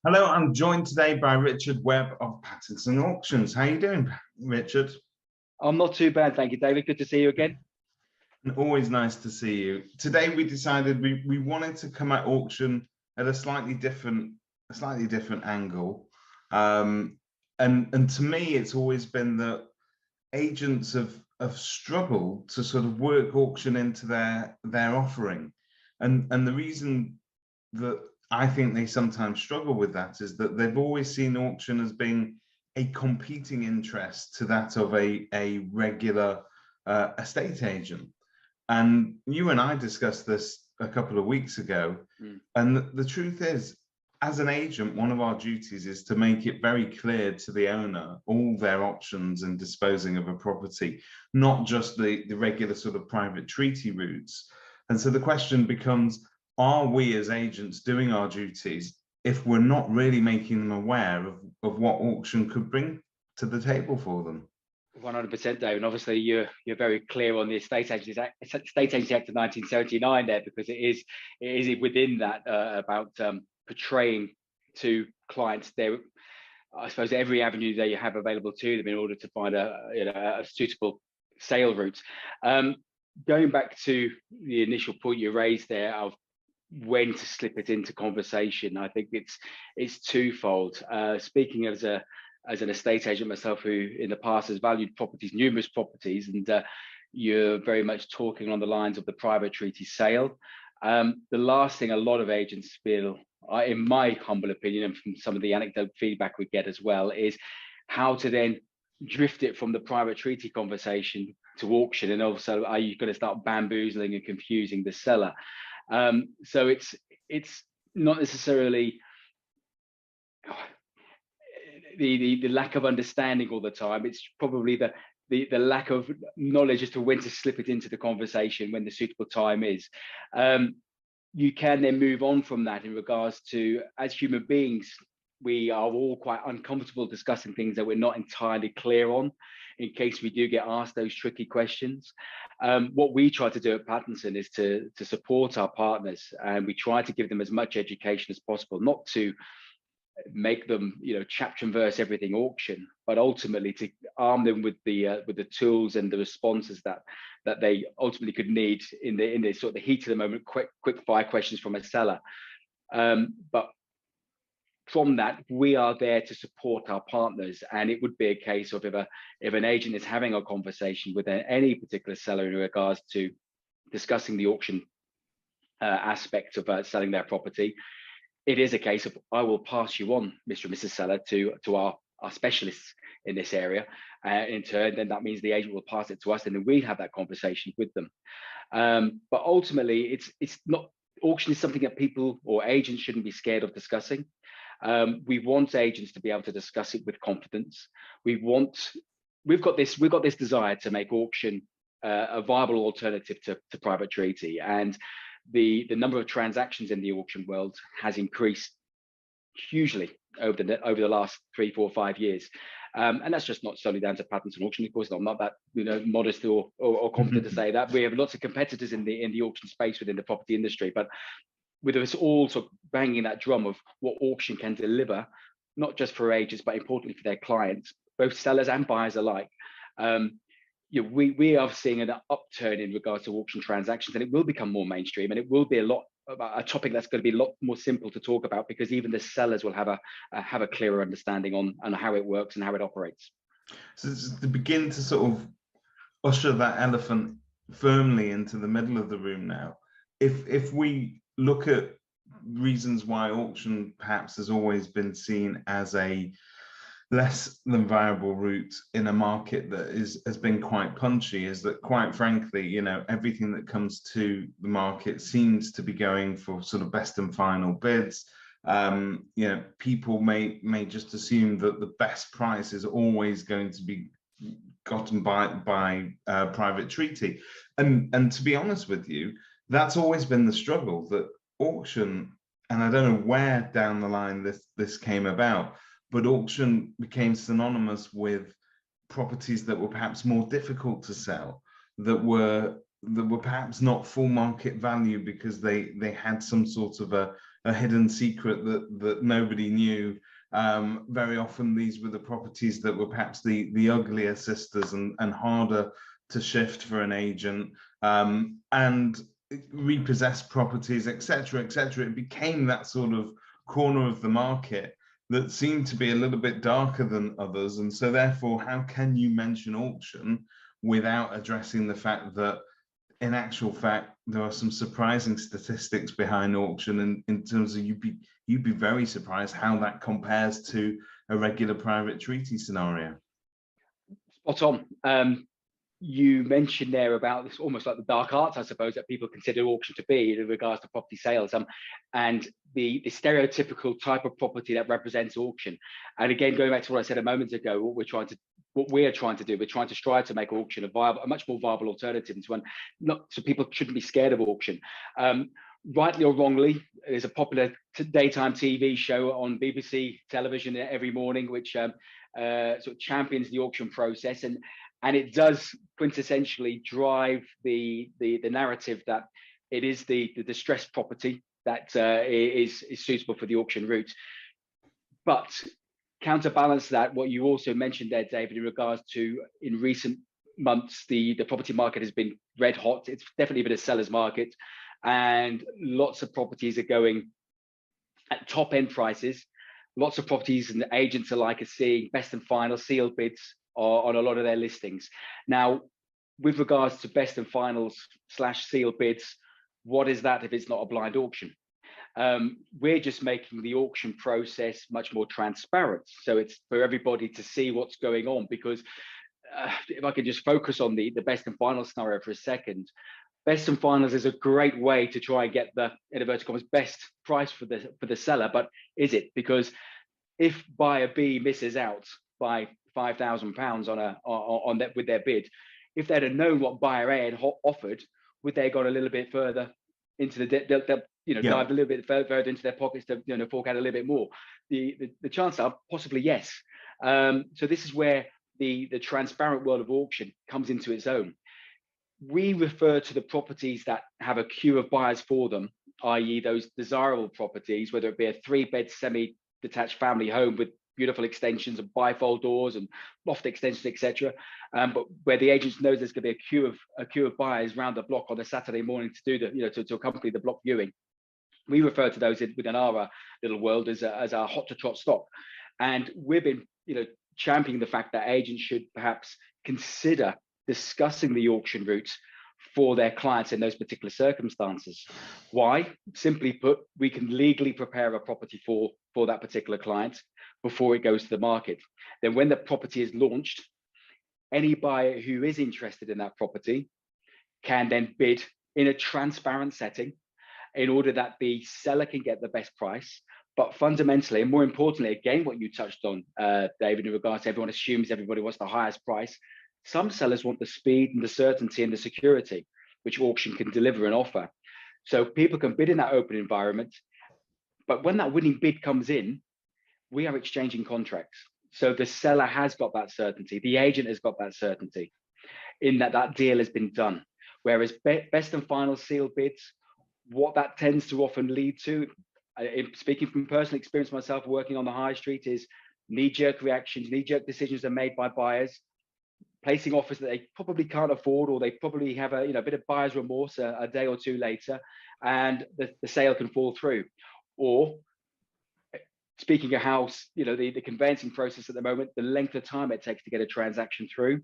Hello, I'm joined today by Richard Webb of Pattinson Auctions. How are you doing, Richard? I'm not too bad, thank you, David. Good to see you again. Always nice to see you. Today we decided we wanted to come at auction at a slightly different angle. And to me, it's always been that agents have struggled to sort of work auction into their offering. And the reason that I think they sometimes struggle with that is that they've always seen auction as being a competing interest to that of a regular estate agent. And you and I discussed this a couple of weeks ago. And the truth is, as an agent, one of our duties is to make it very clear to the owner all their options in disposing of a property, not just the regular sort of private treaty routes. And so the question becomes, are we as agents doing our duties if we're not really making them aware of what auction could bring to the table for them? 100%, David. And obviously, you're very clear on the Estate Agency Act of 1979 there, because it is within that about portraying to clients their, I suppose, every avenue that you have available to them in order to find a suitable sale route. Going back to the initial point you raised there of when to slip it into conversation, I think it's twofold. Speaking as an estate agent myself, who in the past has valued properties, numerous properties, and you're very much talking on the lines of the private treaty sale. The last thing a lot of agents feel, in my humble opinion, and from some of the anecdote feedback we get as well, is how to then drift it from the private treaty conversation to auction, and also are you going to start bamboozling and confusing the seller? So it's not necessarily the lack of understanding all the time. It's probably the lack of knowledge as to when to slip it into the conversation when the suitable time is. You can then move on from that in regards to, as human beings, we are all quite uncomfortable discussing things that we're not entirely clear on, in case we do get asked those tricky questions. What we try to do at Pattinson is to support our partners, and we try to give them as much education as possible, not to make them, chapter and verse everything auction, but ultimately to arm them with the tools and the responses that they ultimately could need in the sort of the heat of the moment, quick fire questions from a seller. But from that, we are there to support our partners, and it would be a case of if an agent is having a conversation with any particular seller in regards to discussing the auction aspect of selling their property, it is a case of, I will pass you on, Mr. and Mrs. Seller, to our specialists in this area. In turn, then that means the agent will pass it to us, and then we have that conversation with them. But ultimately, it's not, auction is something that people or agents shouldn't be scared of discussing. We want agents to be able to discuss it with confidence. We've got this desire to make auction a viable alternative to private treaty, and the number of transactions in the auction world has increased hugely over the last 3, 4, 5 years. And that's just not solely down to Pattinson Auction. Of course, I'm not that modest or confident to say that. We have lots of competitors in the auction space within the property industry, but with us all sort of banging that drum of what auction can deliver, not just for agents, but importantly for their clients, both sellers and buyers alike. We are seeing an upturn in regards to auction transactions, and it will become more mainstream, and it will be a topic that's going to be a lot more simple to talk about, because even the sellers will have a clearer understanding on how it works and how it operates. So to begin to sort of usher that elephant firmly into the middle of the room now, if we look at reasons why auction perhaps has always been seen as a less than viable route in a market that has been quite punchy, is that, quite frankly, everything that comes to the market seems to be going for sort of best and final bids. People may just assume that the best price is always going to be gotten by private treaty, and to be honest with you, that's always been the struggle, that auction, and I don't know where down the line this came about, but auction became synonymous with properties that were perhaps more difficult to sell, that were perhaps not full market value because they had some sort of a a hidden secret that nobody knew. Very often these were the properties that were perhaps the uglier sisters and harder to shift for an agent, and repossessed properties, etc., etc. It became that sort of corner of the market that seemed to be a little bit darker than others. And so therefore, how can you mention auction without addressing the fact that in actual fact, there are some surprising statistics behind auction, in terms of you'd be very surprised how that compares to a regular private treaty scenario. Spot on. You mentioned there about this almost like the dark arts, I suppose, that people consider auction to be in regards to property sales, and the stereotypical type of property that represents auction. And again, going back to what I said a moment ago, what we're trying to do, we're trying to strive to make auction a much more viable alternative, and so people shouldn't be scared of auction. Rightly or wrongly, there's a popular daytime TV show on BBC television every morning, which sort of champions the auction process, and it does quintessentially drive the narrative that it is the distressed property that is suitable for the auction route. But counterbalance that, what you also mentioned there, David, in regards to in recent months, the property market has been red hot. It's definitely been a seller's market, and lots of properties are going at top end prices. Lots of properties and agents alike are seeing best and final sealed bids on a lot of their listings. Now, with regards to best and finals / sealed bids, what is that if it's not a blind auction? We're just making the auction process much more transparent, so it's for everybody to see what's going on. Because if I could just focus on the best and final scenario for a second, best and finals is a great way to try and get the, in inverted commas, best price for the seller. But is it? Because if buyer B misses out by £5,000 on that with their bid, if they'd have known what buyer A had offered, would they have gone a little bit further into the dive a little bit further into their pockets to fork out a little bit more? The chances are possibly yes. So this is where the transparent world of auction comes into its own. We refer to the properties that have a queue of buyers for them, i.e. those desirable properties, whether it be a 3-bed semi-detached family home with beautiful extensions and bifold doors and loft extensions, etc. But where the agent knows there's going to be a queue of buyers round the block on a Saturday morning to do to accompany the block viewing. We refer to those within our little world as our hot to trot stock. And we've been championing the fact that agents should perhaps consider discussing the auction route for their clients in those particular circumstances. Why? Simply put, we can legally prepare a property for that particular client before it goes to the market. Then when the property is launched, any buyer who is interested in that property can then bid in a transparent setting in order that the seller can get the best price. But fundamentally, and more importantly, again, what you touched on, David, in regards to everyone assumes everybody wants the highest price. Some sellers want the speed and the certainty and the security, which auction can deliver and offer. So people can bid in that open environment. But when that winning bid comes in, we are exchanging contracts. So the seller has got that certainty. The agent has got that certainty in that deal has been done. Whereas best and final sealed bids, what that tends to often lead to, speaking from personal experience myself working on the high street, is knee-jerk reactions, knee-jerk decisions are made by buyers, placing offers that they probably can't afford, or they probably have a bit of buyer's remorse a day or two later, and the sale can fall through. Or speaking of how the conveyancing process at the moment, the length of time it takes to get a transaction through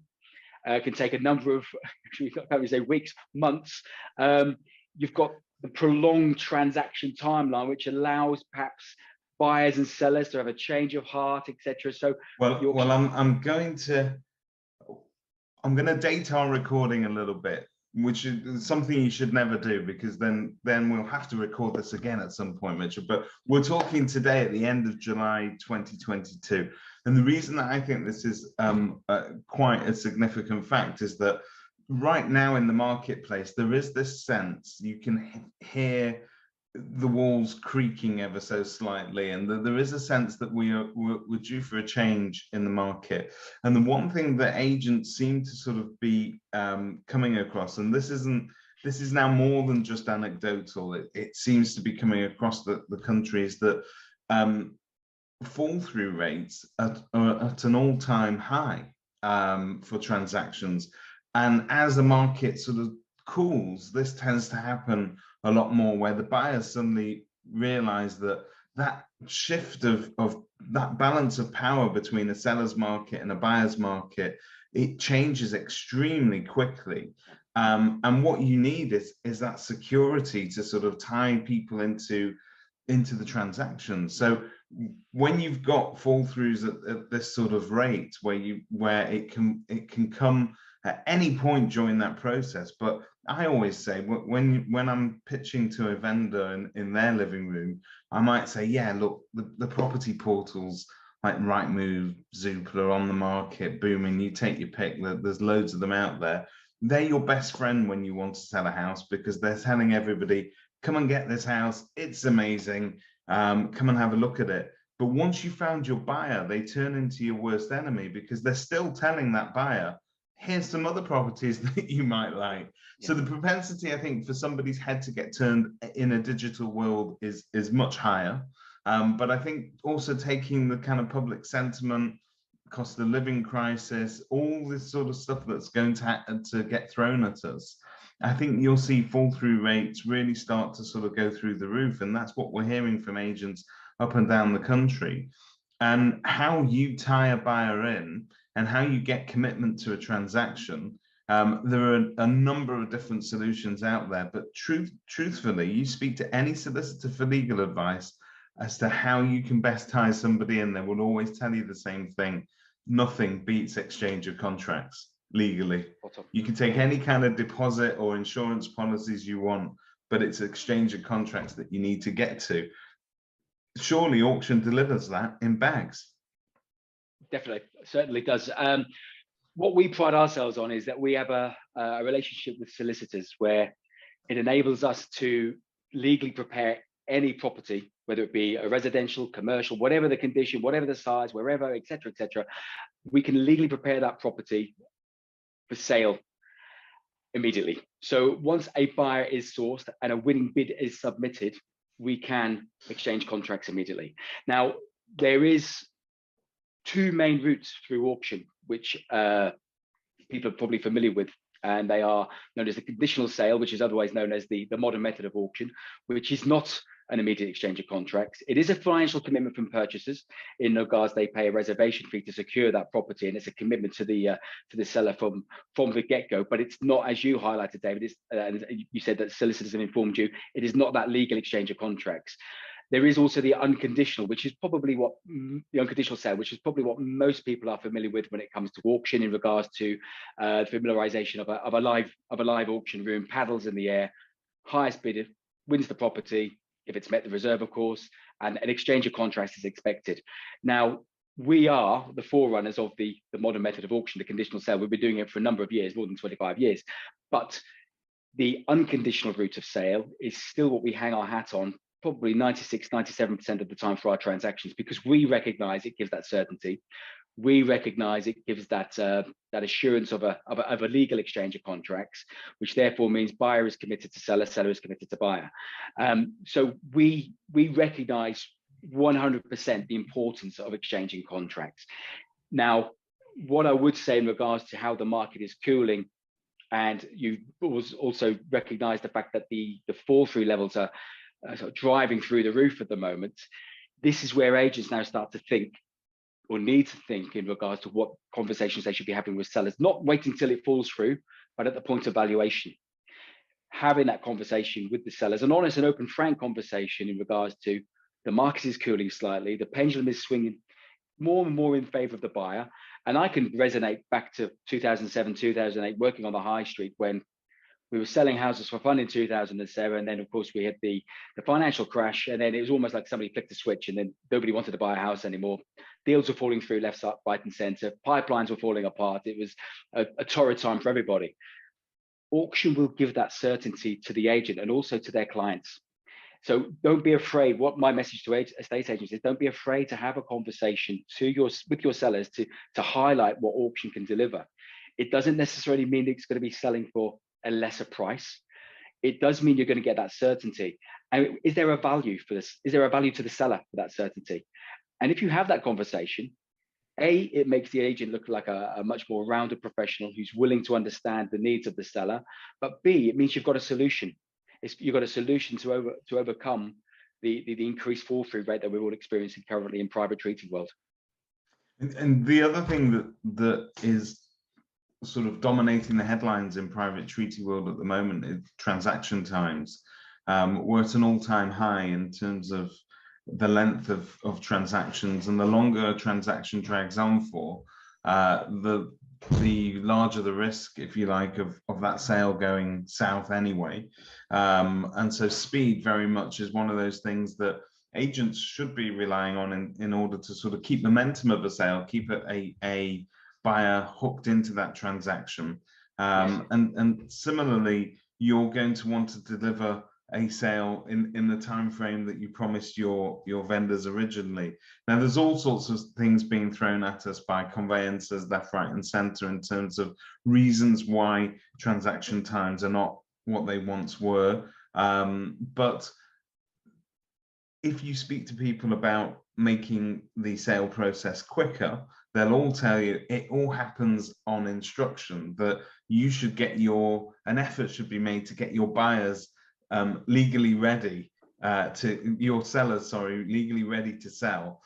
can take a number of, actually, I can't say weeks, months. You've got the prolonged transaction timeline, which allows perhaps buyers and sellers to have a change of heart, etc. So, I'm going to date our recording a little bit, which is something you should never do, because then we'll have to record this again at some point, Mitchell. But we're talking today at the end of July 2022. And the reason that I think this is quite a significant fact is that right now in the marketplace, there is this sense, you can hear the walls creaking ever so slightly, and there is a sense that we're due for a change in the market. And the one thing that agents seem to sort of be coming across, and this isn't this is now more than just anecdotal. It seems to be coming across the countries that fall through rates are at an all-time high for transactions. And as the market sort of cools, this tends to happen a lot more, where the buyers suddenly realize that that shift of that balance of power between a seller's market and a buyer's market, it changes extremely quickly. And what you need is that security to sort of tie people into the transaction. So when you've got fall throughs at this sort of rate, where it can come at any point during that process. But I always say, when I'm pitching to a vendor in their living room, I might say, yeah, look, the property portals like Rightmove, Zoopla on the market, booming. You take your pick. There's loads of them out there. They're your best friend when you want to sell a house, because they're telling everybody, come and get this house. It's amazing. Come and have a look at it. But once you found your buyer, they turn into your worst enemy, because they're still telling that buyer, here's some other properties that you might like. Yeah. So the propensity, I think, for somebody's head to get turned in a digital world is much higher. But I think also taking the kind of public sentiment, cost of living crisis, all this sort of stuff that's going to get thrown at us, I think you'll see fall through rates really start to sort of go through the roof. And that's what we're hearing from agents up and down the country. And how you tie a buyer in and how you get commitment to a transaction, there are a number of different solutions out there. But truthfully, you speak to any solicitor for legal advice as to how you can best tie somebody in, they will always tell you the same thing. Nothing beats exchange of contracts legally. You can take any kind of deposit or insurance policies you want, but it's exchange of contracts that you need to get to. Surely auction delivers that in bags. Definitely, certainly does. What we pride ourselves on is that we have a relationship with solicitors where it enables us to legally prepare any property, whether it be a residential, commercial, whatever the condition, whatever the size, wherever, etc., etc. We can legally prepare that property for sale immediately. So once a buyer is sourced and a winning bid is submitted, we can exchange contracts immediately. Now, there is two main routes through auction, which people are probably familiar with, and they are known as the conditional sale, which is otherwise known as the modern method of auction, which is not an immediate exchange of contracts. It is a financial commitment from purchasers, in regards they pay a reservation fee to secure that property, and it's a commitment to the seller from the get-go. But it's not, as you highlighted, David, and you said that solicitors have informed you, it is not that legal exchange of contracts. There is also the unconditional, which is probably what the unconditional sale, which is probably what most people are familiar with when it comes to auction, in regards to familiarization of a live auction room, paddles in the air, highest bidder wins the property, if it's met the reserve, of course, and an exchange of contracts is expected. Now, we are the forerunners of the modern method of auction, the conditional sale. We've been doing it for a number of years, more than 25 years. But the unconditional route of sale is still what we hang our hat on, probably 96, 97% of the time for our transactions, because we recognize it gives that certainty. We recognize it gives that assurance of a legal exchange of contracts, which therefore means buyer is committed to seller, seller is committed to buyer. So we recognize 100% the importance of exchanging contracts. Now, what I would say in regards to how the market is cooling, and you also recognize the fact that the fall through levels are sort of driving through the roof at the moment, this is where agents now start to think, or need to think, in regards to what conversations they should be having with sellers, not waiting till it falls through, but at the point of valuation. Having that conversation with the sellers, an honest and open, frank conversation in regards to the market is cooling slightly, the pendulum is swinging more and more in favor of the buyer. And I can resonate back to 2007, 2008, working on the high street, when we were selling houses for fun in 2007. And then, of course, we had the financial crash. And then it was almost like somebody flicked a switch and then nobody wanted to buy a house anymore. Deals were falling through left, right and center. Pipelines were falling apart. It was a torrid time for everybody. Auction will give that certainty to the agent and also to their clients. So don't be afraid. What my message to estate agents is, don't be afraid to have a conversation with your sellers to highlight what auction can deliver. It doesn't necessarily mean it's going to be selling for a lesser price. it does mean you're going to get that certainty. And is there a value for this? Is there a value to the seller for that certainty? And if you have that conversation, A, it makes the agent look like a much more rounded professional who's willing to understand the needs of the seller. But B, it means you've got a solution. You've got a solution to overcome the increased fall through rate that we're all experiencing currently in private treaty world. And the other thing that is sort of dominating the headlines in private treaty world at the moment is transaction times. We're at an all-time high in terms of the length of transactions, and the longer a transaction drags on for, the larger the risk, if you like, of that sale going south anyway. And so speed very much is one of those things that agents should be relying on in order to sort of keep momentum of a sale, keep a buyer hooked into that transaction. Yes. And similarly, you're going to want to deliver a sale in the time frame that you promised your vendors originally. Now, there's all sorts of things being thrown at us by conveyancers left, right, and centre in terms of reasons why transaction times are not what they once were. But if you speak to people about making the sale process quicker, they'll all tell you it all happens on instruction, that you should get an effort should be made to get your buyers legally ready legally ready to sell,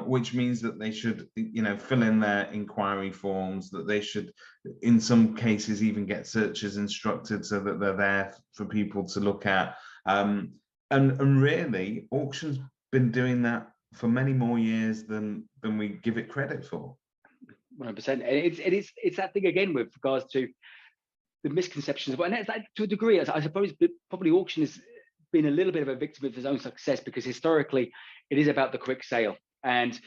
which means that they should, fill in their inquiry forms, that they should, in some cases, even get searches instructed so that they're there for people to look at. And really, auction's been doing that for many more years than we give it credit for. 100%. And it's that thing again with regards to the misconceptions, and that's, to a degree, I suppose, probably auction has been a little bit of a victim of its own success, because historically it is about the quick sale, and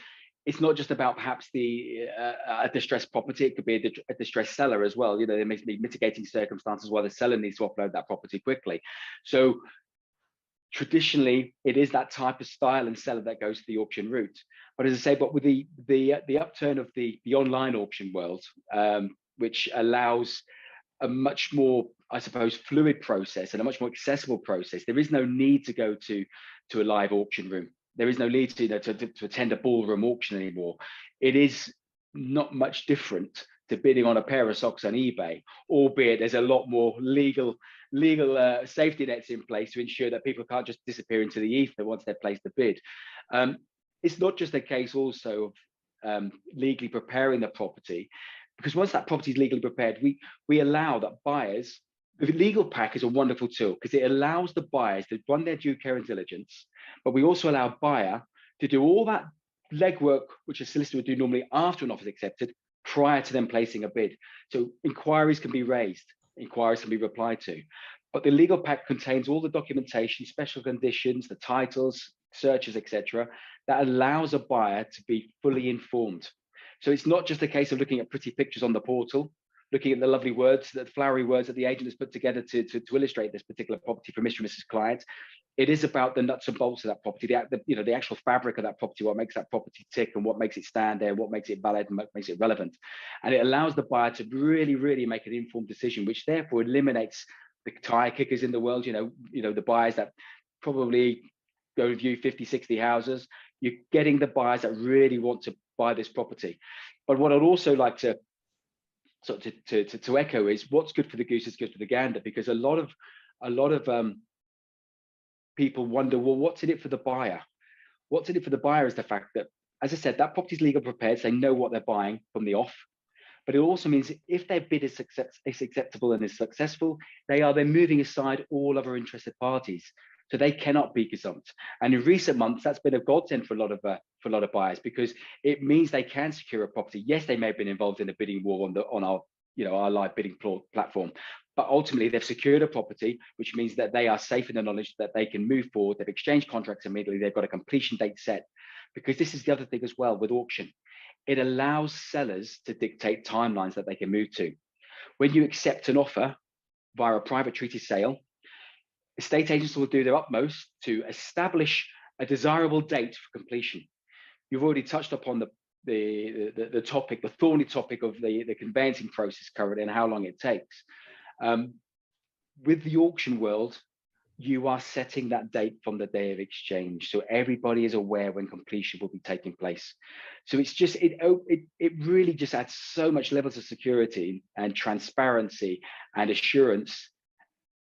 it's not just about perhaps a distressed property. It could be a distressed seller as well. There may be mitigating circumstances why the seller needs to offload that property quickly. So traditionally, it is that type of style and seller that goes to the auction route. But as I say, but with the upturn of the online auction world, which allows a much more, I suppose, fluid process and a much more accessible process. There is no need to go to a live auction room. There is no need to attend a ballroom auction anymore. It is not much different to bidding on a pair of socks on eBay, albeit there's a lot more legal safety nets in place to ensure that people can't just disappear into the ether once they've placed the bid. It's not just a case also of legally preparing the property, because once that property is legally prepared, we allow that buyers. The legal pack is a wonderful tool because it allows the buyers to run their due care and diligence, but we also allow buyer to do all that legwork which a solicitor would do normally after an offer is accepted, prior to them placing a bid. So inquiries can be raised, inquiries can be replied to, but the legal pack contains all the documentation, special conditions, the titles, searches, etc., that allows a buyer to be fully informed. So it's not just a case of looking at pretty pictures on the portal, looking at the lovely words, the flowery words that the agent has put together to illustrate this particular property for Mr. and Mrs. Client. It is about the nuts and bolts of that property, the actual fabric of that property, what makes that property tick and what makes it stand there, what makes it valid and what makes it relevant. And it allows the buyer to really, really make an informed decision, which therefore eliminates the tire kickers in the world, the buyers that probably go and view 50, 60 houses. You're getting the buyers that really want to buy this property. But what I'd also like to echo is what's good for the goose is good for the gander, because a lot of people wonder, well, what's in it for the buyer? What's in it for the buyer is the fact that, as I said, that property's legal prepared, so they know what they're buying from the off. But it also means if their bid is acceptable and is successful, they are then moving aside all other interested parties. So they cannot be gazumped. And in recent months, that's been a godsend for a lot of buyers, because it means they can secure a property. Yes, they may have been involved in a bidding war on our live bidding platform, but ultimately they've secured a property, which means that they are safe in the knowledge that they can move forward. They've exchanged contracts immediately. They've got a completion date set, because this is the other thing as well with auction. It allows sellers to dictate timelines that they can move to. When you accept an offer via a private treaty sale, estate agents will do their utmost to establish a desirable date for completion. You've already touched upon the topic, the thorny topic of the conveyancing process currently and how long it takes. with the auction world, you are setting that date from the day of exchange, so everybody is aware when completion will be taking place. So it's just it really just adds so much levels of security and transparency and assurance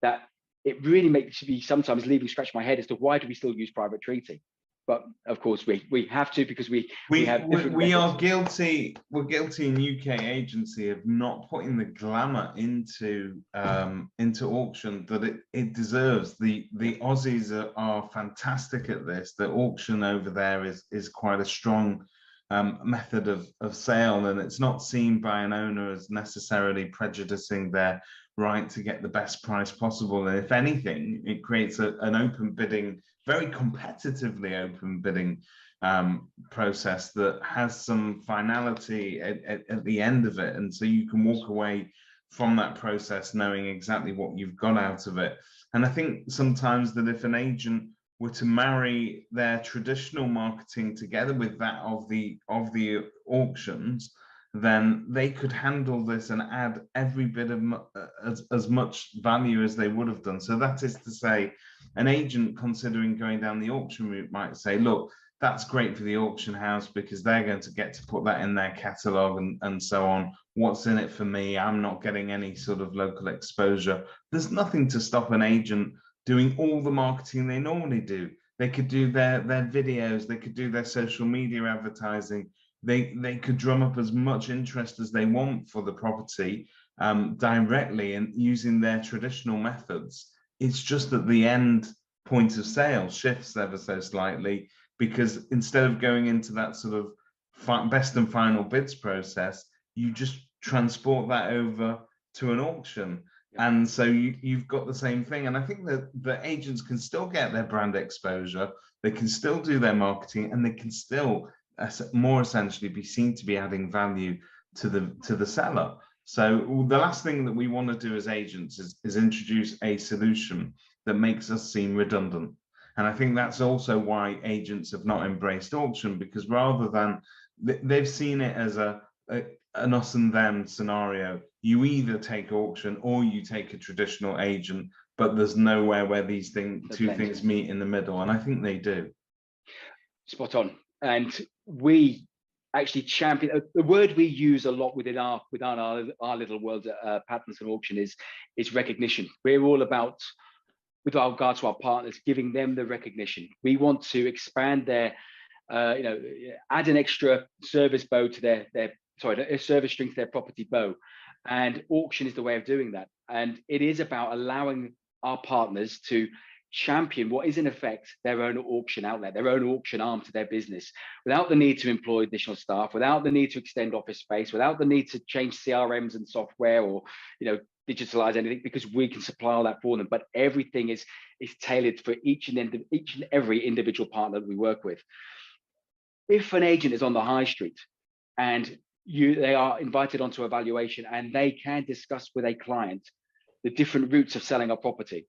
that it really makes me sometimes leaving scratch my head as to why do we still use private treaty. But of course we have to, because we have different we methods. are guilty. We're guilty in UK agency of not putting the glamour into auction that it deserves. The Aussies are fantastic at this. The auction over there is quite a strong method of sale, and it's not seen by an owner as necessarily prejudicing their right to get the best price possible. And if anything, it creates an open bidding, very competitively open bidding process that has some finality at the end of it. And so you can walk away from that process knowing exactly what you've got out of it. And I think sometimes that if an agent were to marry their traditional marketing together with that of the auctions, then they could handle this and add every bit of as much value as they would have done. So that is to say, an agent considering going down the auction route might say, look, that's great for the auction house because they're going to get to put that in their catalog and so on. What's in it for me? I'm not getting any sort of local exposure. There's nothing to stop an agent doing all the marketing they normally do. They could do their videos, they could do their social media advertising, they could drum up as much interest as they want for the property directly and using their traditional methods. It's just that the end point of sale shifts ever so slightly, because instead of going into that sort of best and final bids process, you just transport that over to an auction. And so you've got the same thing. And I think that the agents can still get their brand exposure, they can still do their marketing, and they can still more essentially be seen to be adding value to the seller. So the last thing that we want to do as agents is introduce a solution that makes us seem redundant. And I think that's also why agents have not embraced auction, because rather than they've seen it as an us and them scenario. You either take auction or you take a traditional agent, but there's nowhere where these two things meet in the middle. And I think they do. Spot on. And we actually champion the word we use a lot within our little world at Pattinson Auction is recognition. We're all about, with regard to our partners, giving them the recognition. We want to expand their add an extra service bow to a service string to their property bow, and auction is the way of doing that. And it is about allowing our partners to champion what is in effect their own auction outlet, their own auction arm to their business, without the need to employ additional staff, without the need to extend office space, without the need to change CRMs and software or digitalize anything, because we can supply all that for them. But everything is tailored for each and every individual partner that we work with. If an agent is on the high street and they are invited onto a valuation and they can discuss with a client the different routes of selling a property,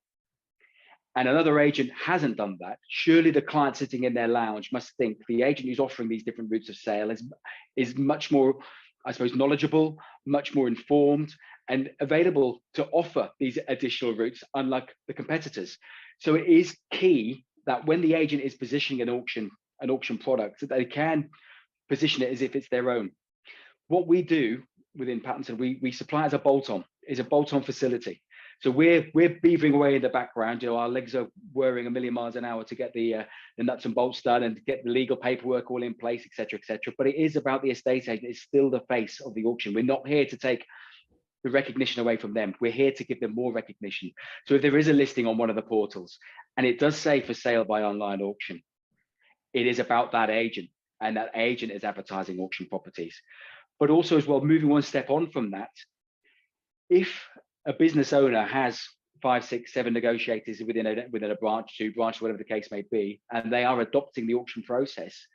and another agent hasn't done that, surely the client sitting in their lounge must think the agent who's offering these different routes of sale is much more, I suppose, knowledgeable, much more informed, and available to offer these additional routes, unlike the competitors. So it is key that when the agent is positioning an auction product, that they can position it as if it's their own. What we do within Pattinson, we supply as a bolt-on facility. So we're beavering away in the background. Our legs are whirring a million miles an hour to get the nuts and bolts done and to get the legal paperwork all in place, etc., etc. But it is about the estate agent. It's still the face of the auction. We're not here to take the recognition away from them. We're here to give them more recognition. So if there is a listing on one of the portals and it does say for sale by online auction, it is about that agent, and that agent is advertising auction properties. But also as well, moving one step on from that, if a business owner has 5, 6, 7 negotiators within a branch, 2 branches, whatever the case may be, and they are adopting the auction process,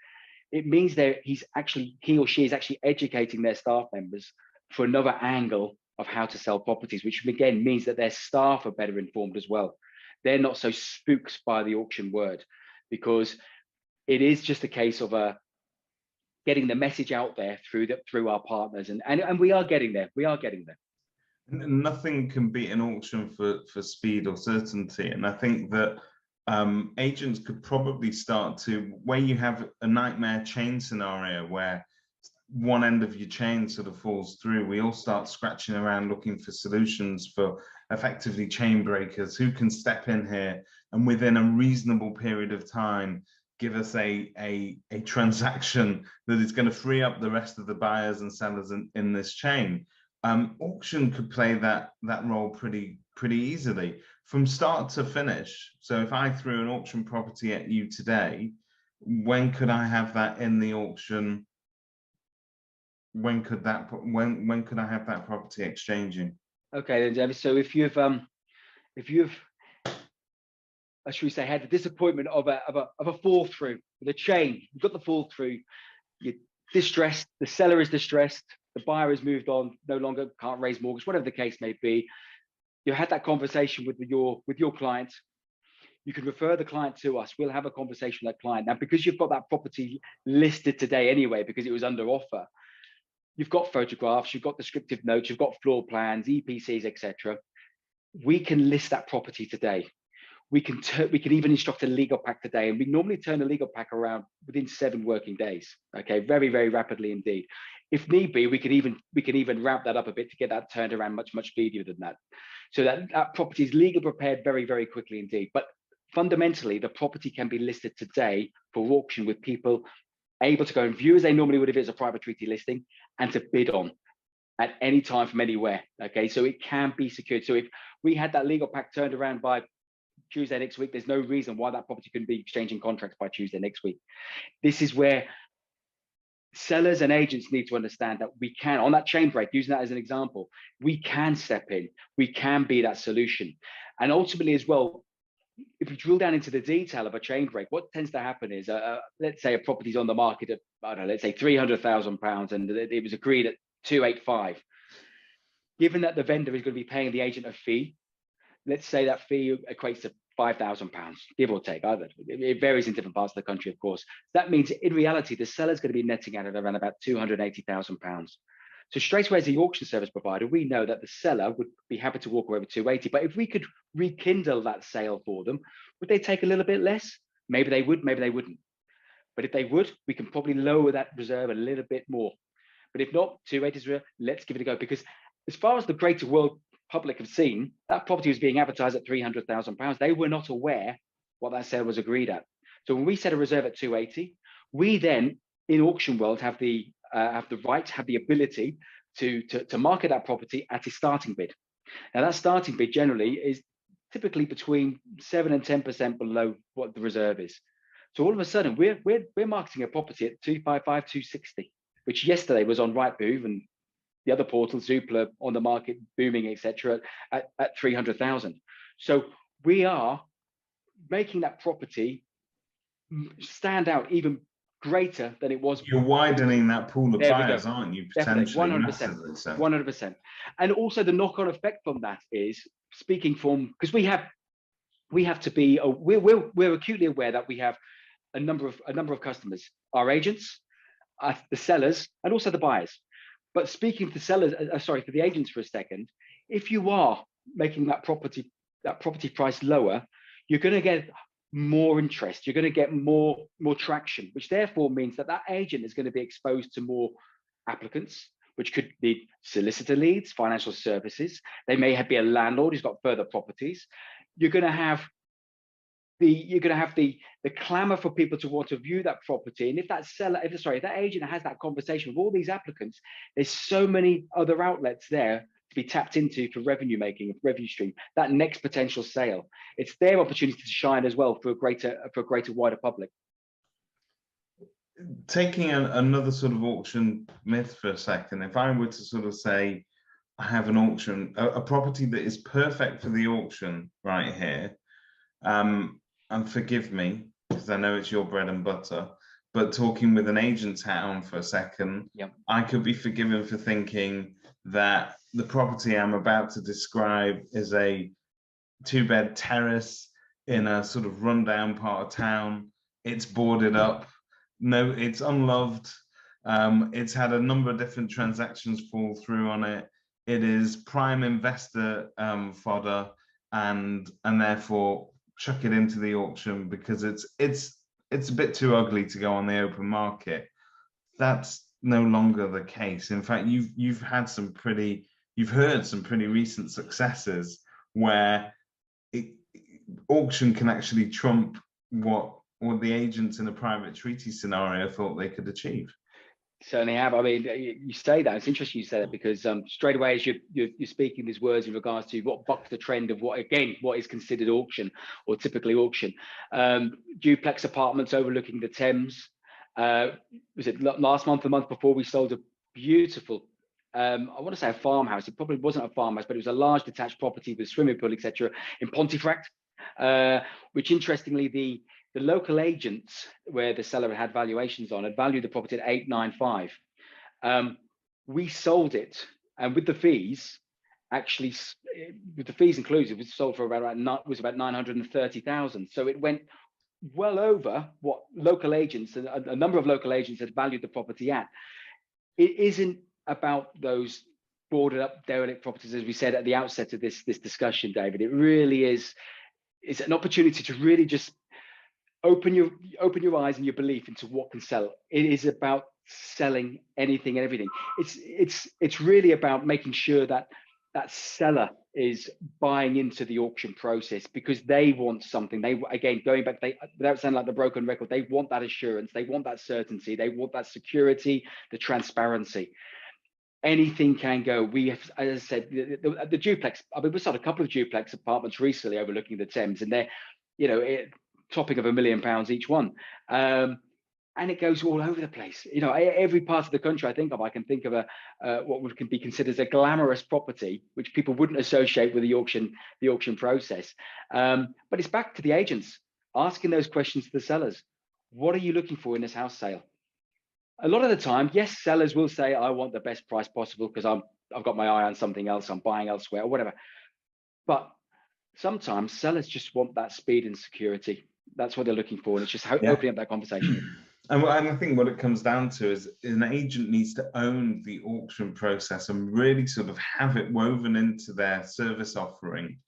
it means that he or she is actually educating their staff members for another angle of how to sell properties, which again means that their staff are better informed as well. They're not so spooked by the auction word, because it is just a case of getting the message out there through our partners, and we are getting there. Nothing can beat an auction for speed or certainty. And I think that agents could probably start to, where you have a nightmare chain scenario where one end of your chain sort of falls through, we all start scratching around looking for solutions for effectively chain breakers who can step in here and within a reasonable period of time give us a transaction that is going to free up the rest of the buyers and sellers in this chain. Auction could play that role pretty easily from start to finish. So if I threw an auction property at you today, when could I have that in the auction? When could I have that property exchanging? Okay, then, David. So if you've should we say, had the disappointment of a fall through with a chain, you've got the fall through, you're distressed, the seller is distressed, the buyer has moved on, no longer can't raise mortgage, whatever the case may be. You had that conversation with your client. You can refer the client to us. We'll have a conversation with that client. Now, because you've got that property listed today anyway, because it was under offer, you've got photographs, you've got descriptive notes, you've got floor plans, EPCs, etc. We can list that property today. We can even instruct a legal pack today, and we normally turn a legal pack around within 7 working days. Okay, very, very rapidly indeed. If need be, we could even ramp that up a bit to get that turned around much speedier than that. So that property is legally prepared very, very quickly indeed. But fundamentally, the property can be listed today for auction with people able to go and view as they normally would if it's a private treaty listing, and to bid on at any time from anywhere. Okay, so it can be secured. So if we had that legal pack turned around by Tuesday next week, there's no reason why that property couldn't be exchanging contracts by Tuesday next week. This is where sellers and agents need to understand that we can, on that chain break, using that as an example, we can step in, we can be that solution. And ultimately as well, if we drill down into the detail of a chain break, what tends to happen is, let's say a property's on the market at, I don't know, let's say £300,000, and it was agreed at 285. Given that the vendor is going to be paying the agent a fee, let's say that fee equates to £5,000, give or take. It varies in different parts of the country, of course. That means in reality, the seller's going to be netting out at around about £280,000. So straight away as the auction service provider, we know that the seller would be happy to walk away with 280. But if we could rekindle that sale for them, would they take a little bit less? Maybe they would, maybe they wouldn't. But if they would, we can probably lower that reserve a little bit more. But if not, 280 is real, let's give it a go. Because as far as the greater world public have seen, that property was being advertised at £300,000. They were not aware what that sale was agreed at. So when we set a reserve at 280, we then in auction world have the right, have the ability to market that property at a starting bid. Now that starting bid generally is typically between 7 and 10% below what the reserve is. So all of a sudden we're marketing a property at 255, 260, which yesterday was on Rightmove and the other portals, Zoopla, on the market, booming, etc., at 300,000. So we are making that property stand out even greater than it was. You're widening that pool of buyers, aren't you? Potentially, 100%, 100%. And also the knock-on effect from that is, speaking from, because we have to be, we're acutely aware that we have a number of customers, our agents, the sellers, and also the buyers. But speaking to the sellers, for the agents for a second, if you are making that property price lower, you're going to get more interest, you're going to get more traction, which therefore means that agent is going to be exposed to more applicants, which could be solicitor leads, financial services. They may be a landlord who's got further properties. You're going to have the clamor for people to want to view that property. And if that agent has that conversation with all these applicants, there's so many other outlets there to be tapped into for revenue making, revenue stream, that next potential sale. It's their opportunity to shine as well for a greater wider public. Taking another sort of auction myth for a second, if I were to sort of say, I have an auction, a property that is perfect for the auction right here, and forgive me, because I know it's your bread and butter, but talking with an agent's hat on for a second, yep, I could be forgiven for thinking that the property I'm about to describe is a 2-bed terrace in a sort of rundown part of town. It's boarded up. No, it's unloved. It's had a number of different transactions fall through on it. it is prime investor fodder, and therefore chuck it into the auction because it's a bit too ugly to go on the open market. That's no longer the case. In fact, you've heard some pretty recent successes where auction can actually trump what the agents in a private treaty scenario thought they could achieve. Certainly have. I mean, you say that. It's interesting you say that because straight away as you're speaking these words in regards to what bucked the trend of what is considered auction or typically auction. Duplex apartments overlooking the Thames. Was it last month, the month before, we sold a beautiful, I want to say a farmhouse. It probably wasn't a farmhouse, but it was a large detached property with swimming pool, etc., in Pontefract, which interestingly the local agents where the seller had valuations on had valued the property at 895. We sold it, and with the fees, actually, with the fees included, it was sold for about 930,000. So it went well over what local agents, a number of local agents had valued the property at. It isn't about those boarded up derelict properties, as we said at the outset of this discussion, David. It really is. It's an opportunity to really just open your eyes and your belief into what can sell. It is about selling anything and everything. It's really about making sure that that seller is buying into the auction process because they want something. They, again, going back, without sounding like the broken record, they want that assurance, they want that certainty, they want that security, the transparency. Anything can go. We have, as I said, the duplex. I mean, we sold a couple of duplex apartments recently overlooking the Thames, and they're, topping of £1 million each one. And it goes all over the place. Every part of the country I can think of what can be considered as a glamorous property, which people wouldn't associate with the auction process. But it's back to the agents asking those questions to the sellers. What are you looking for in this house sale? A lot of the time, yes, sellers will say, I want the best price possible because I've got my eye on something else, I'm buying elsewhere or whatever. But sometimes sellers just want that speed and security. That's what they're looking for, and it's just opening up that conversation. And I think what it comes down to is an agent needs to own the auction process and really sort of have it woven into their service offering,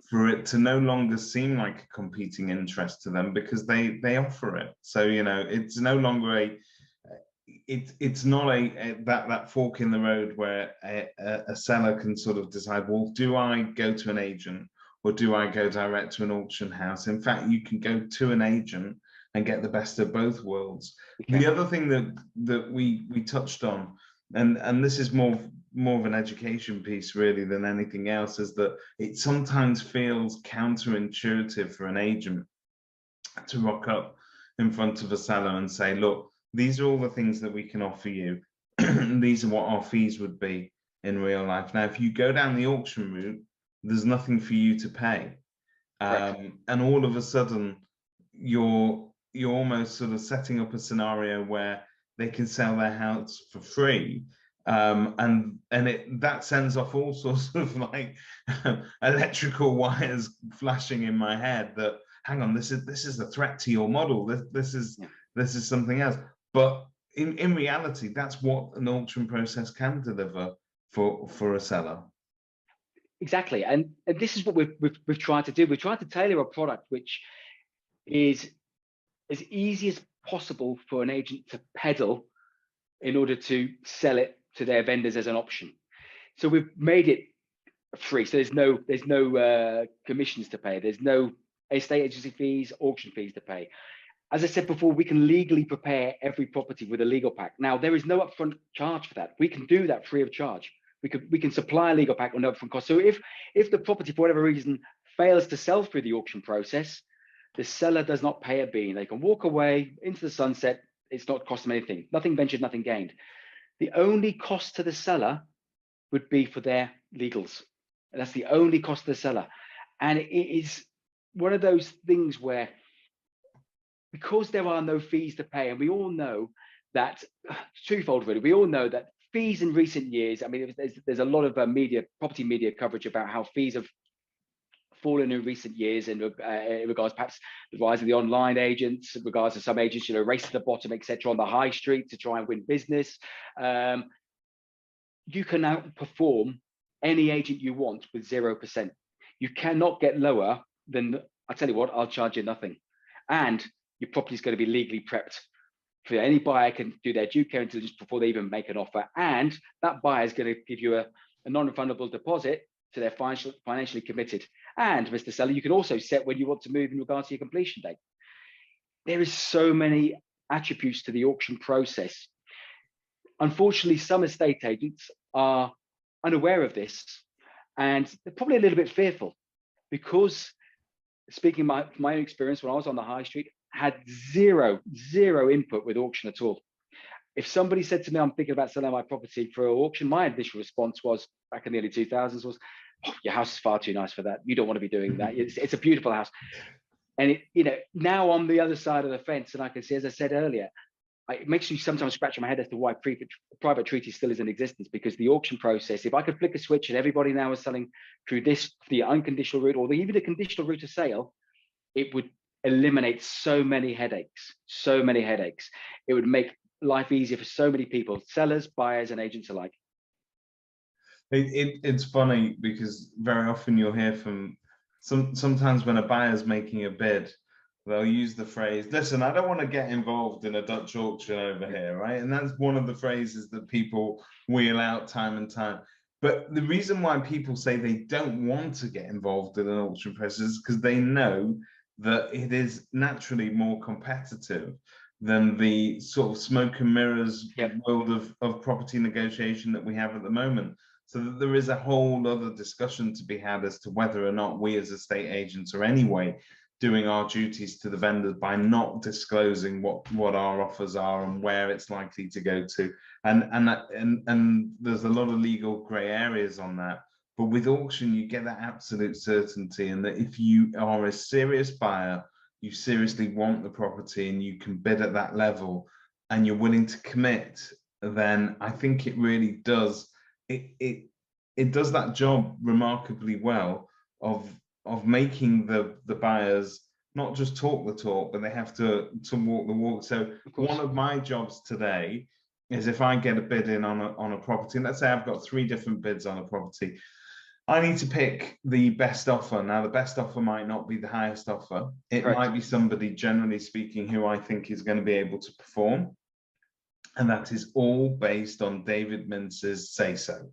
for it to no longer seem like a competing interest to them because they offer it. So it's no longer it's not that fork in the road where a seller can sort of decide, well, do I go to an agent or do I go direct to an auction house? In fact, you can go to an agent and get the best of both worlds. Okay. The other thing that we touched on, and this is more of an education piece really than anything else, is that it sometimes feels counterintuitive for an agent to rock up in front of a seller and say, look, these are all the things that we can offer you. These are what our fees would be in real life. Now, if you go down the auction route, there's nothing for you to pay. And all of a sudden, you're almost sort of setting up a scenario where they can sell their house for free. And that sends off all sorts of like electrical wires flashing in my head that, hang on, this is a threat to your model. This is something else. But in reality, that's what an auction process can deliver for a seller. Exactly, and this is what we've tried to do. We've tried to tailor a product which is as easy as possible for an agent to peddle in order to sell it to their vendors as an option. So we've made it free. So there's no commissions to pay. There's no estate agency fees, auction fees to pay. As I said before, we can legally prepare every property with a legal pack. Now, there is no upfront charge for that. We can do that free of charge. We can supply a legal pack on no upfront cost. So if the property, for whatever reason, fails to sell through the auction process, the seller does not pay a bean. They can walk away into the sunset. It's not cost them anything. Nothing ventured, nothing gained. The only cost to the seller would be for their legals. And that's the only cost to the seller. And it is one of those things where, because there are no fees to pay, and we all know that, twofold really, we all know that fees in recent years, I mean, there's a lot of property media coverage about how fees have fallen in recent years in regards perhaps the rise of the online agents, in regards to some agents, race to the bottom, etc., on the high street to try and win business. You can outperform any agent you want with 0%. You cannot get lower than, I tell you what, I'll charge you nothing. And your property is going to be legally prepped. For any buyer can do their due care diligence before they even make an offer. And that buyer is going to give you a non-refundable deposit, so they're financially committed. And Mr. Seller, you can also set when you want to move in regards to your completion date. There is so many attributes to the auction process. Unfortunately, some estate agents are unaware of this, and they're probably a little bit fearful, because speaking from my own experience, when I was on the high street, had zero input with auction at all. If somebody said to me, I'm thinking about selling my property for auction, my initial response was, back in the early 2000s, was, oh, your house is far too nice for that. You don't want to be doing that. It's a beautiful house. And now on the other side of the fence, and I can see, as I said earlier, it makes me sometimes scratch my head as to why private treaty still is in existence, because the auction process, if I could flick a switch and everybody now is selling through the unconditional route, or even the conditional route of sale, it would eliminate so many headaches. It would make life easier for so many people, sellers, buyers, and agents alike. It's funny, because very often you'll hear from sometimes when a buyer's making a bid, they'll use the phrase, listen, I don't want to get involved in a Dutch auction over here, right? And that's one of the phrases that people wheel out time and time. But the reason why people say they don't want to get involved in an auction process is because they know that it is naturally more competitive than the sort of smoke and mirrors world of property negotiation that we have at the moment. So that there is a whole other discussion to be had as to whether or not we as estate agents are anyway doing our duties to the vendors by not disclosing what our offers are and where it's likely to go to. And there's a lot of legal grey areas on that. But with auction, you get that absolute certainty, and that if you are a serious buyer, you seriously want the property and you can bid at that level and you're willing to commit, then I think it really does, it does that job remarkably well of making the buyers not just talk the talk, but they have to walk the walk. So one of my jobs today is, if I get a bid in on a property, and let's say I've got 3 different bids on a property, I need to pick the best offer. Now, the best offer might not be the highest offer. It might be somebody, generally speaking, who I think is going to be able to perform. And that is all based on David Mintz's say-so.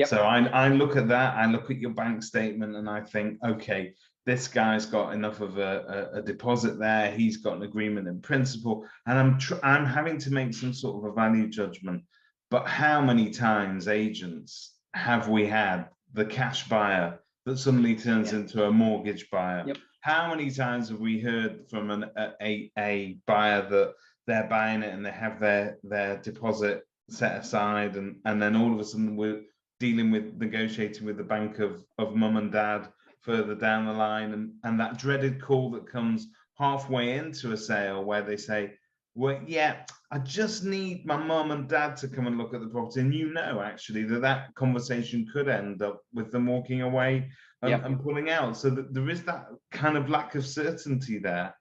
So I look at that, I look at your bank statement, and I think, okay, this guy's got enough of a deposit there. He's got an agreement in principle, and I'm having to make some sort of a value judgment. But how many times, agents, have we had the cash buyer that suddenly turns into a mortgage buyer? How many times have we heard from a buyer that they're buying it and they have their deposit set aside, and then all of a sudden we're dealing with negotiating with the bank of mum and dad further down the line, and that dreaded call that comes halfway into a sale where they say, well, yeah, I just need my mum and dad to come and look at the property. And actually that conversation could end up with them walking away and pulling out. So that there is that kind of lack of certainty there,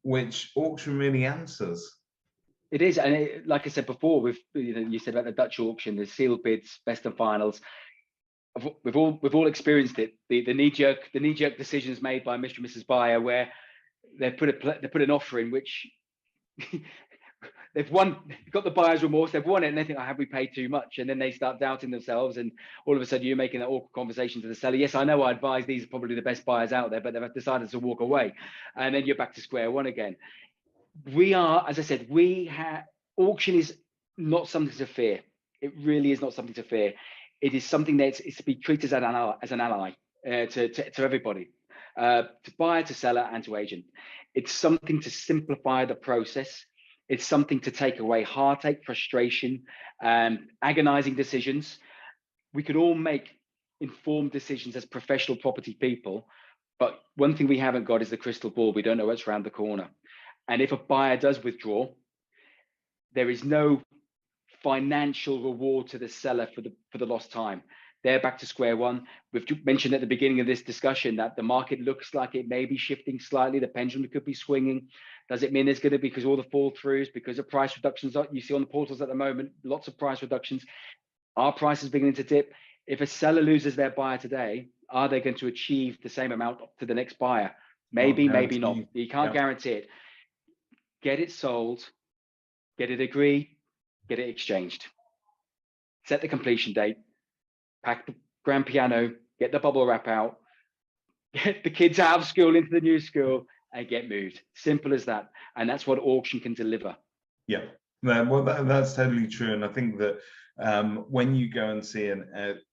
which auction really answers. It is, and like I said before, you said about the Dutch auction, the sealed bids, best and finals. We've all experienced it. The knee jerk decisions made by Mr. and Mrs. Buyer, where they put an offer in which they've got the buyer's remorse, they've won it, and they think, oh, have we paid too much? And then they start doubting themselves, and all of a sudden you're making that awkward conversation to the seller. Yes, I know, I advise these are probably the best buyers out there, but they've decided to walk away, and then you're back to square one again. We are, as I said, auction is not something to fear. It really is not something to fear. It is something that is to be treated as an ally to everybody, to buyer, to seller, and to agent. It's something to simplify the process. It's something to take away heartache, frustration, agonizing decisions. We could all make informed decisions as professional property people, but one thing we haven't got is the crystal ball. We don't know what's around the corner. And if a buyer does withdraw, there is no financial reward to the seller for the lost time. They're back to square one. We've mentioned at the beginning of this discussion that the market looks like it may be shifting slightly. The pendulum could be swinging. Does it mean there's going to be, because all the fall throughs, because of price reductions you see on the portals at the moment, lots of price reductions, our price is beginning to dip? If a seller loses their buyer today, are they going to achieve the same amount to the next buyer? Maybe, maybe not. You can't guarantee it. Get it sold, get it agreed, get it exchanged. Set the completion date, pack the grand piano, get the bubble wrap out, get the kids out of school into the new school, and get moved. Simple as that. And that's what auction can deliver. Yeah, well, that's totally true. And I think that when you go and see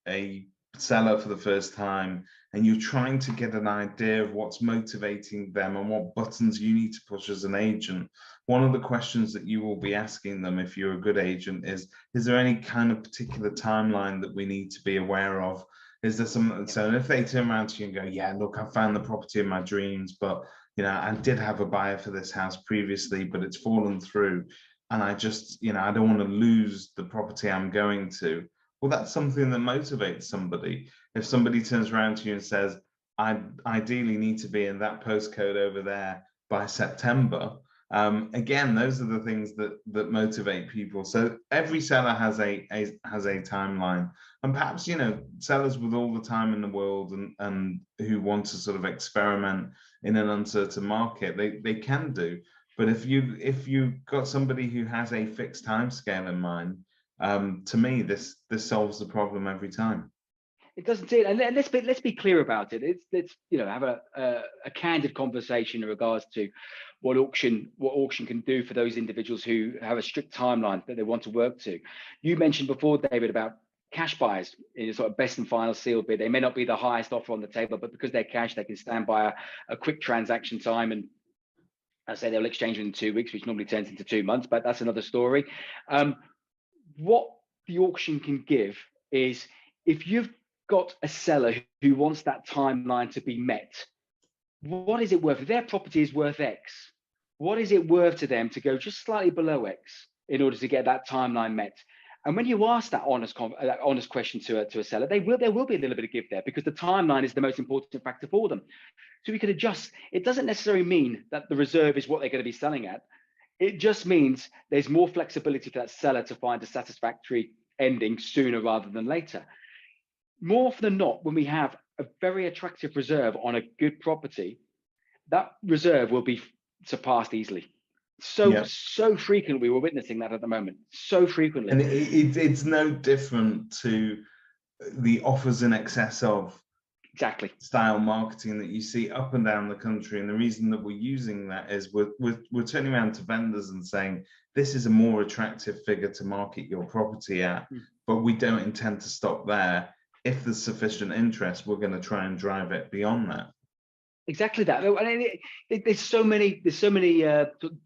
a seller for the first time and you're trying to get an idea of what's motivating them and what buttons you need to push as an agent, one of the questions that you will be asking them if you're a good agent is there any kind of particular timeline that we need to be aware of? Is there some, so if they turn around to you and go, yeah, look, I found the property in my dreams, but you know, I did have a buyer for this house previously, but it's fallen through. And I just, you know, I don't want to lose the property I'm going to. Well, that's something that motivates somebody. If somebody turns around to you and says, I ideally need to be in that postcode over there by September. Again, those are the things that motivate people. So every seller has a timeline, and perhaps, you know, sellers with all the time in the world and who want to sort of experiment in an uncertain market, they can do. But if you've got somebody who has a fixed time scale in mind, to me, this solves the problem every time. It doesn't do it, and let's be clear about it. Let's you know, have a candid conversation in regards to what auction can do for those individuals who have a strict timeline that they want to work to. You mentioned before, David, about cash buyers in a sort of best and final sealed bid. They may not be the highest offer on the table, but because they're cash, they can stand by a quick transaction time, and I say they'll exchange within 2 weeks, which normally turns into 2 months, but that's another story. What the auction can give is, if you've got a seller who wants that timeline to be met, what is it worth? If their property is worth X, what is it worth to them to go just slightly below X in order to get that timeline met? And when you ask that honest question to a seller, there will be a little bit of give there, because the timeline is the most important factor for them. So we could adjust. It doesn't necessarily mean that the reserve is what they're going to be selling at. It just means there's more flexibility for that seller to find a satisfactory ending sooner rather than later. More often than not, when we have a very attractive reserve on a good property, that reserve will be surpassed easily. So frequently we're witnessing that at the moment, so frequently. And it's no different to the offers in excess of exactly style marketing that you see up and down the country. And the reason that we're using that is we're turning around to vendors and saying, this is a more attractive figure to market your property at, but we don't intend to stop there. If there's sufficient interest, we're going to try and drive it beyond that. Exactly that. And there's so many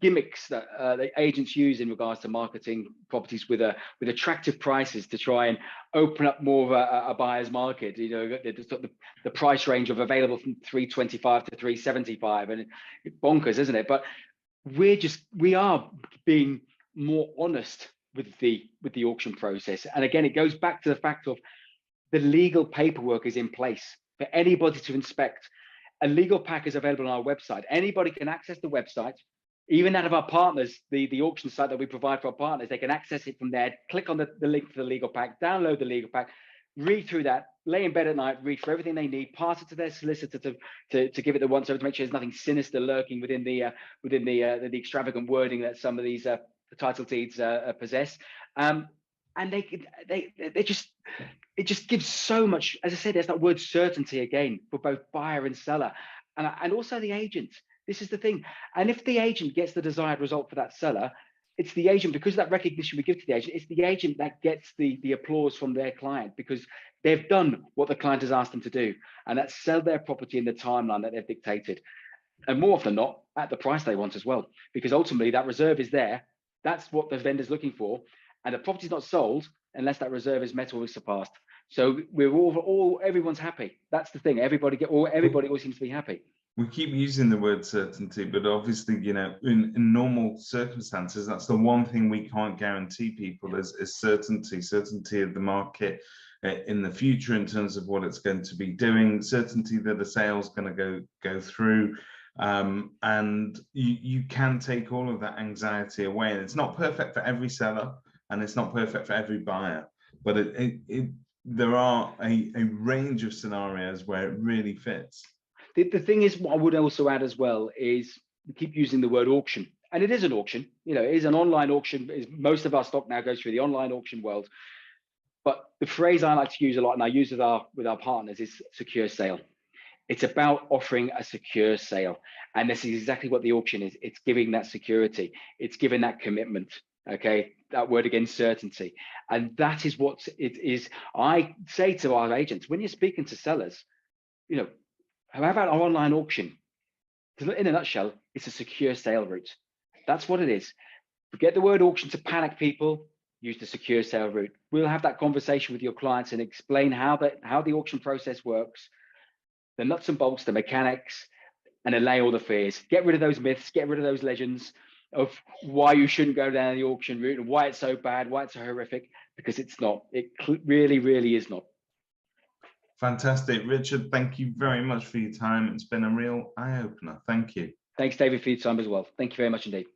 gimmicks that agents use in regards to marketing properties with attractive prices to try and open up more of a buyer's market. You know, the price range of available from 325 to 375, and it's bonkers, isn't it? But we are being more honest with the auction process. And again, it goes back to the fact of the legal paperwork is in place for anybody to inspect. A legal pack is available on our website. Anybody can access the website, even out of our partners, the auction site that we provide for our partners. They can access it from there, click on the link for the legal pack, download the legal pack, read through that, lay in bed at night, read for everything they need, pass it to their solicitor to give it the once over, to make sure there's nothing sinister lurking within the extravagant wording that some of these the title deeds possess. And it just gives so much. As I said, there's that word certainty again for both buyer and seller, and also the agent. This is the thing. And if the agent gets the desired result for that seller, it's the agent, because of that recognition we give to the agent, it's the agent that gets the applause from their client, because they've done what the client has asked them to do, and that's sell their property in the timeline that they've dictated. And more often than not, at the price they want as well, because ultimately that reserve is there. That's what the vendor's looking for. And the property's not sold unless that reserve is met or is surpassed. So we're everyone's happy. That's the thing. Everybody always seems to be happy. We keep using the word certainty, but obviously, you know, in normal circumstances, that's the one thing we can't guarantee people is certainty of the market in the future in terms of what it's going to be doing, certainty that a sale's going to go through. And you can take all of that anxiety away. And it's not perfect for every seller, and it's not perfect for every buyer, but there are a range of scenarios where it really fits. The thing is, what I would also add as well is we keep using the word auction, and it is an auction. You know, it is an online auction. Most of our stock now goes through the online auction world. But the phrase I like to use a lot, and I use with our partners, is secure sale. It's about offering a secure sale, and this is exactly what the auction is. It's giving that security. It's giving that commitment. Okay, that word again, certainty, and that is what it is. I say to our agents when you're speaking to sellers, you know, how about our online auction? In a nutshell, it's a secure sale route. That's what it is. Forget the word auction to panic people. Use the secure sale route. We'll have that conversation with your clients and explain how the auction process works, the nuts and bolts, the mechanics, and allay all the fears. Get rid of those myths, get rid of those legends of why you shouldn't go down the auction route and why it's so bad, why it's so horrific, because it's not. It really, really is not. Fantastic. Richard, thank you very much for your time. It's been a real eye-opener. Thank you. Thanks, David, for your time as well. Thank you very much indeed.